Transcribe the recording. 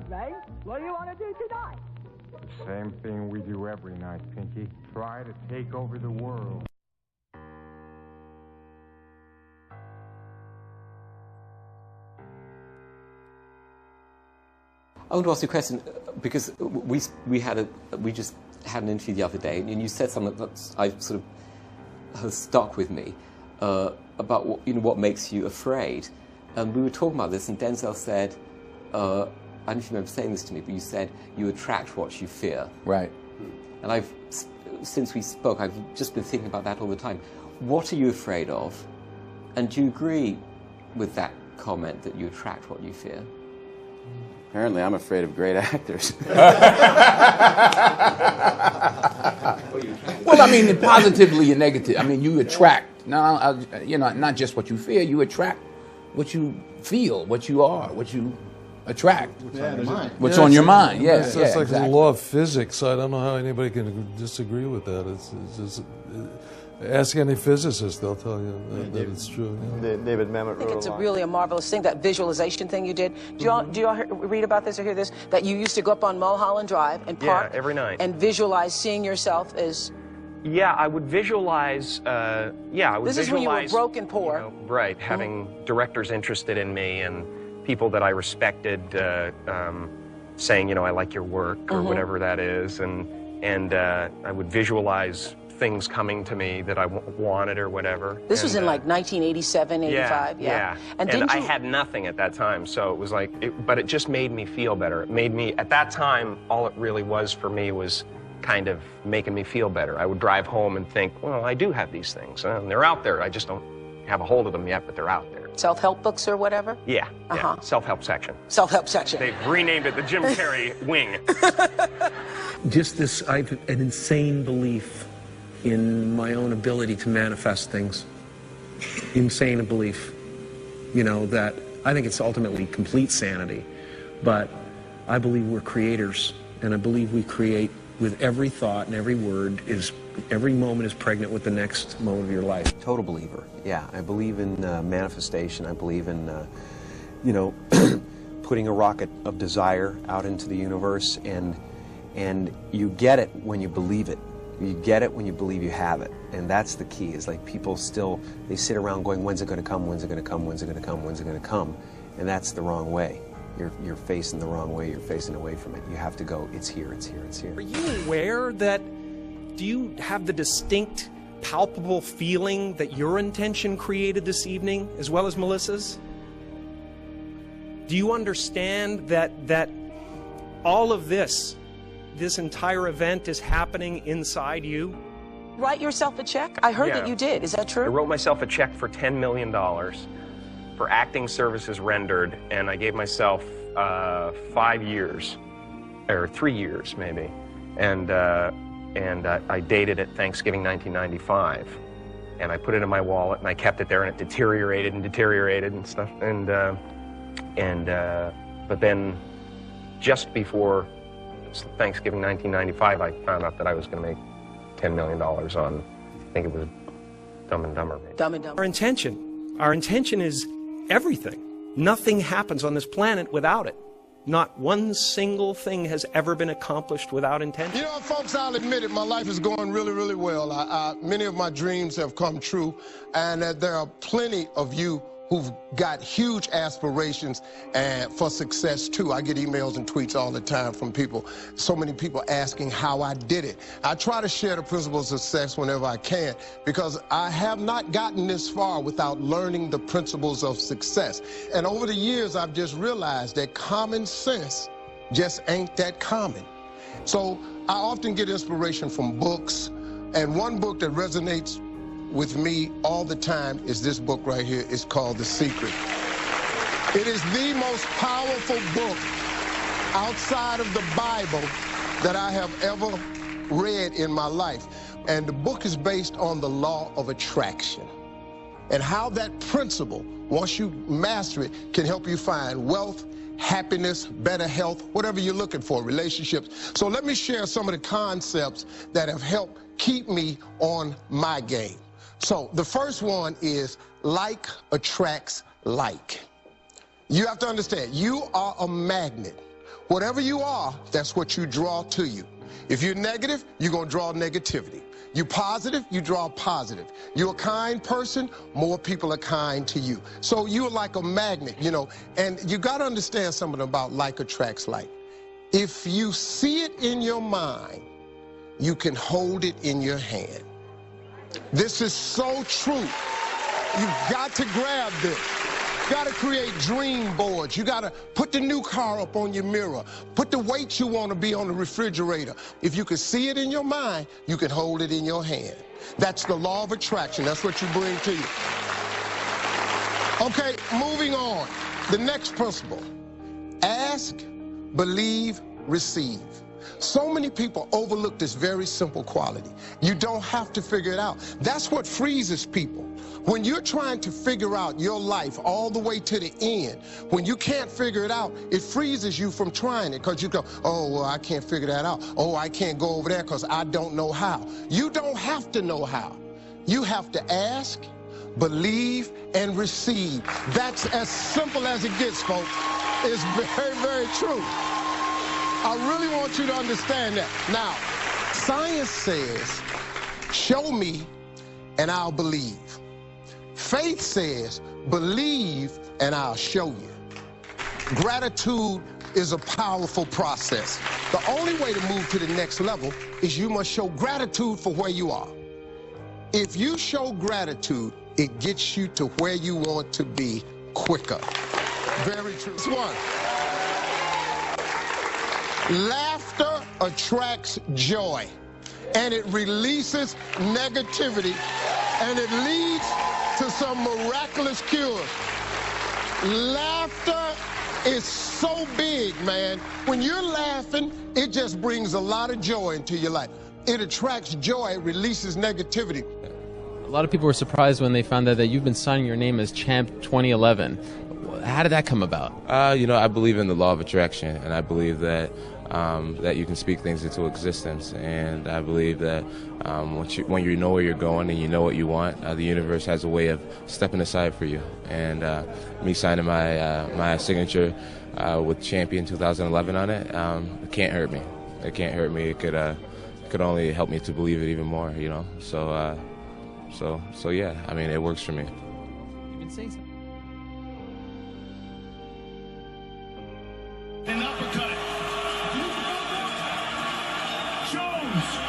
Ray. What do you want to do tonight? Same thing we do every night, Pinky. Try to take over the world. I want to ask you a question, because we just had an interview the other day, and you said something that has stuck with me about what makes you afraid. And we were talking about this, and Denzel said, I don't know if you remember saying this to me, but you said you attract what you fear. Right. And since we spoke, I've just been thinking about that all the time. What are you afraid of? And do you agree with that comment that you attract what you fear? Apparently, I'm afraid of great actors. Well, I mean, positively and negative. I mean, you attract. Now, not just what you fear. You attract what you feel, what you are, what you attract. What's on your mind? What's on your mind? Yes, it's like the law of physics. I don't know how anybody can disagree with that. It's just. Ask any physicist; they'll tell you that it's true. Yeah. David Mamet wrote I think it's really a marvelous thing, that visualization thing you did. Do you all read about this or hear this? That you used to go up on Mulholland Drive and park every night and visualize seeing yourself as. Yeah, I would visualize. This is when you were broke and poor. Right, having directors interested in me and people that I respected saying, I like your work or whatever that is, and I would visualize things coming to me that I wanted or whatever. This was in like 1987, 85, yeah. And I had nothing at that time, so it was like, but it just made me feel better. It made me, at that time, all it really was for me was kind of making me feel better. I would drive home and think, well, I do have these things, and they're out there. I just don't have a hold of them yet, but they're out there. Self-help books or whatever? Yeah, self-help section. Self-help section. They've renamed it the Jim Carrey wing. I have an insane belief in my own ability to manifest things. Insane belief. That I think it's ultimately complete sanity. But I believe we're creators, and I believe we create with every thought and every word. Every moment is pregnant with the next moment of your life. Total believer. Yeah, I believe in manifestation. I believe in, putting a rocket of desire out into the universe, and you get it when you believe it. You get it when you believe you have it. And that's the key, is like people still, they sit around going, when's it going to come, when's it going to come, when's it going to come, when's it going to come? And that's the wrong way. You're facing the wrong way, you're facing away from it. You have to go, it's here, it's here, it's here. Are you aware that, do you have the distinct, palpable feeling that your intention created this evening, as well as Melissa's? Do you understand that all of this entire event is happening inside you? Write yourself a check? I heard that you did. Is that true? I wrote myself a check for $10 million for acting services rendered, and I gave myself 5 years, or 3 years maybe, and I dated it Thanksgiving 1995, and I put it in my wallet, and I kept it there, and it deteriorated and stuff, but then just before Thanksgiving 1995, I found out that I was going to make $10 million on, I think it was Dumb and Dumber. Maybe. Dumb and Dumber. Our intention is everything. Nothing happens on this planet without it. Not one single thing has ever been accomplished without intention. Folks, I'll admit it, my life is going really, really well. Many of my dreams have come true, and there are plenty of you who've got huge aspirations and for success too. I get emails and tweets all the time from people, so many people asking how I did it. I try to share the principles of success whenever I can, because I have not gotten this far without learning the principles of success. And over the years, I've just realized that common sense just ain't that common. So I often get inspiration from books, and one book that resonates with me all the time is this book right here. It's called The Secret. It is the most powerful book outside of the Bible that I have ever read in my life. And the book is based on the law of attraction and how that principle, once you master it, can help you find wealth, happiness, better health, whatever you're looking for, relationships. So let me share some of the concepts that have helped keep me on my game. So the first one is like attracts like. You have to understand, you are a magnet. Whatever you are, that's what you draw to you. If you're negative, you're going to draw negativity. You're positive, you draw positive. You're a kind person, more people are kind to you. So you're like a magnet, you know, and you got to understand something about like attracts like. If you see it in your mind, you can hold it in your hand. This is so true. You've got to grab this. You got to create dream boards. You got to put the new car up on your mirror. Put the weight you want to be on the refrigerator. If you can see it in your mind, you can hold it in your hand. That's the law of attraction. That's what you bring to you. Okay, moving on. The next principle. Ask, believe, receive. So many people overlook this very simple quality. You don't have to figure it out. That's what freezes people. When you're trying to figure out your life all the way to the end, when you can't figure it out, it freezes you from trying it because you go, oh, well, I can't figure that out. Oh, I can't go over there because I don't know how. You don't have to know how. You have to ask, believe, and receive. That's as simple as it gets, folks. It's very, very true. I really want you to understand that. Now, science says, show me and I'll believe. Faith says, believe and I'll show you. Gratitude is a powerful process. The only way to move to the next level is you must show gratitude for where you are. If you show gratitude, it gets you to where you want to be quicker. Very true. This one. Laughter attracts joy, and it releases negativity, and it leads to some miraculous cures. Laughter is so big, man. When you're laughing, it just brings a lot of joy into your life. It attracts joy, it releases negativity. A lot of people were surprised when they found out that you've been signing your name as Champ 2011. How did that come about? You know, I believe in the law of attraction, and I believe that that you can speak things into existence. And I believe that when you know where you're going and you know what you want, the universe has a way of stepping aside for you. And me signing my signature with Champion 2011 on it, it can't hurt me. It can't hurt me. It could only help me to believe it even more. You know, so yeah. I mean, it works for me. You've been saying something. An uppercut. Jones.